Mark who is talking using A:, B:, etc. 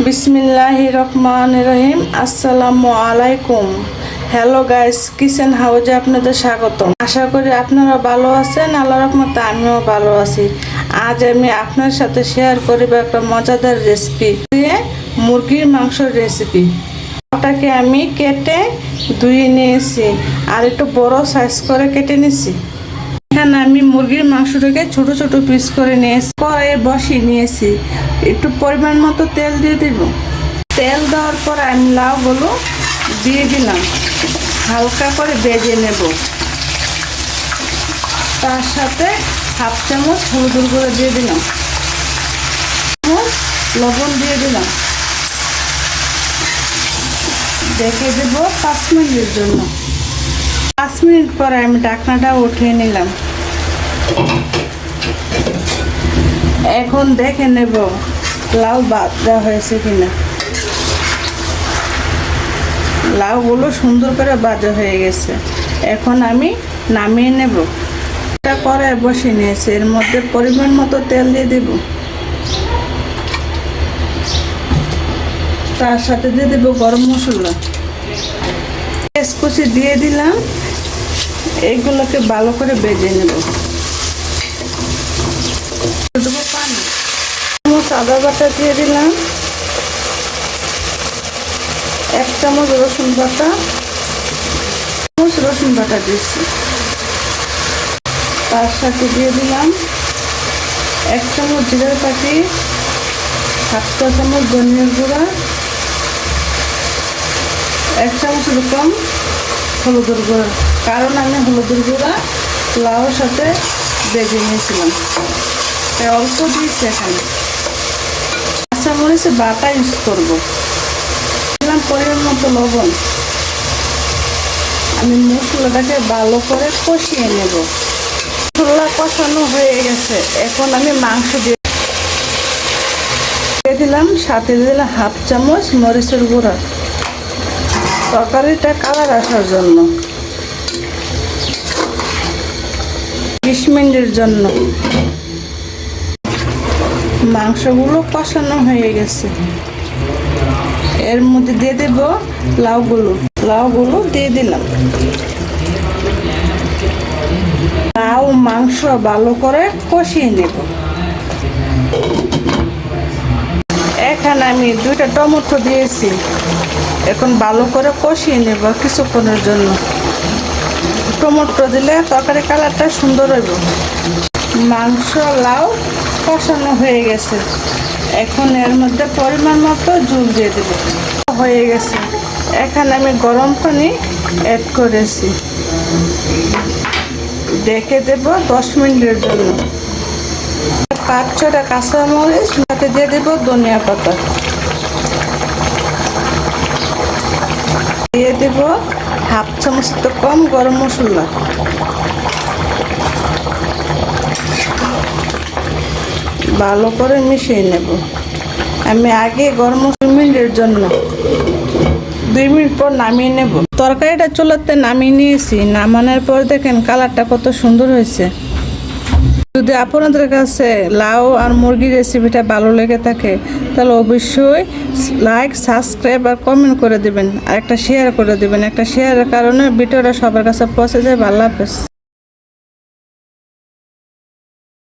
A: বিসমিল্লাহির রহমানির রহিম। আসসালামু আলাইকুম। হ্যালো গাইস, কিচেন হাউজে আপনাদের স্বাগতম। আশা করি আপনারা ভালো আছেন। আল্লাহর রহমতে আমিও ভালো আছি। আজ আমি আপনার সাথে শেয়ার করব একটা মজাদার রেসিপি, মুরগির মাংসের রেসিপি। ওটাকে আমি কেটে ধুয়ে নিয়েছি আর একটু বড় সাইজ করে কেটে নিয়েছি। এখানে আমি মুরগির মাংসটাকে ছোট ছোট পিস করে নিয়েছি। কড়াইয়ে বসিয়ে নিয়েছি, একটু পরিমাণ মতো তেল দিয়ে দেব। তেল দেওয়ার পর আমি লাউগুলো দিয়ে দিলাম, হালকা করে ভেজে নেব। তার সাথে হাফ চামচ হলুদের গুঁড়ো দিয়ে দিলাম, লবণ দিয়ে দিলাম। ঢেকে দেব 5 মিনিটের জন্য। 5 মিনিট পরে আমি ঢাকনাটা উঠিয়ে নিলাম। এখন দেখে নেব লাউ ভাজা হয়েছে কিনা। লাউগুলো সুন্দর করে ভাজা হয়ে গেছে। এখন আমি নামিয়ে নেব। এটা কড়াই বসিয়ে নিয়েছি, এর মধ্যে পরিমাণ মতো তেল দিয়ে দেব। তার সাথে দিয়ে দেব গরম মশলা, পেঁয়াজ কুচি দিয়ে দিলাম। এইগুলোকে ভালো করে ভেজে নেব। দেবো পানি, চামচ আদা বাটা দিয়ে দিলাম, 1 চামচ রসুন বাটা, রসুন বাটা দিচ্ছি। তার সাথে দিয়ে দিলাম 1 চামচ জিরার পাটি, 1/2 চামচ ধনিয়ার গুঁড়া, 1 চামচ এরকম হলুদের গুঁড়া। কারণ আমি হলুদের গুঁড়া লাউর সাথে ভেজে নিয়েছিলাম, তাই অল্প দিয়েছি। এখানে কাঁচামরিচ বাটা ইউজ করবো। দিলাম পরিমাণ মতো লবণ। আমি মশলাটাকে ভালো করে কষিয়ে নেব। মশলা কষানো হয়ে গেছে, এখন আমি মাংস দিয়ে দিলাম। সাথে দিলাম 1/2 চামচ মরিচের গুঁড়া, তরকারিটা কালার আসার জন্য। 20 মিনিটের জন্য মাংসগুলো কষানো হয়ে গেছে। এর মধ্যে দিয়ে দেব লাউগুলো দিয়ে দিলাম। লাউ মাংস ভালো করে কষিয়ে নেব। এখানে আমি 2টা টমেটো দিয়েছি। এখন ভালো করে কষিয়ে নেব কিছুক্ষণের জন্য। টমেটো দিলে তরকারি কালারটা সুন্দর হইব। মাংস লাউ কষানো হয়ে গেছে। এখন এর মধ্যে পরিমাণ মতো জল দিয়ে দেব। হয়ে গেছে, এখানে আমি গরম পানি অ্যাড করেছি। ঢেকে দেব 10 মিনিটের জন্য। 5-6টা কাঁচামরিচ, সাথে দিয়ে দেব ধনিয়া পাতা, দিয়ে দেব 1/2 চামচ তো কম গরম মশলা। ভালো করে মিশিয়ে নেব। আমি আগে গরম 2 মিনিটের জন্য, 2 মিনিট পর নামিয়ে নেব। তরকারিটা চুলাতে নামিয়ে নিয়েছি। নামানোর পর দেখেন কালারটা কত সুন্দর হয়েছে। যদি আপনাদের কাছে লাউ আর মুরগির রেসিপিটা ভালো লেগে থাকে তাহলে অবশ্যই লাইক, সাবস্ক্রাইব আর কমেন্ট করে দেবেন, আর একটা শেয়ার করে দেবেন। একটা শেয়ারের কারণে ভিডিওটা সবার কাছে পৌঁছে যায়। আল্লাহ হাফেজ।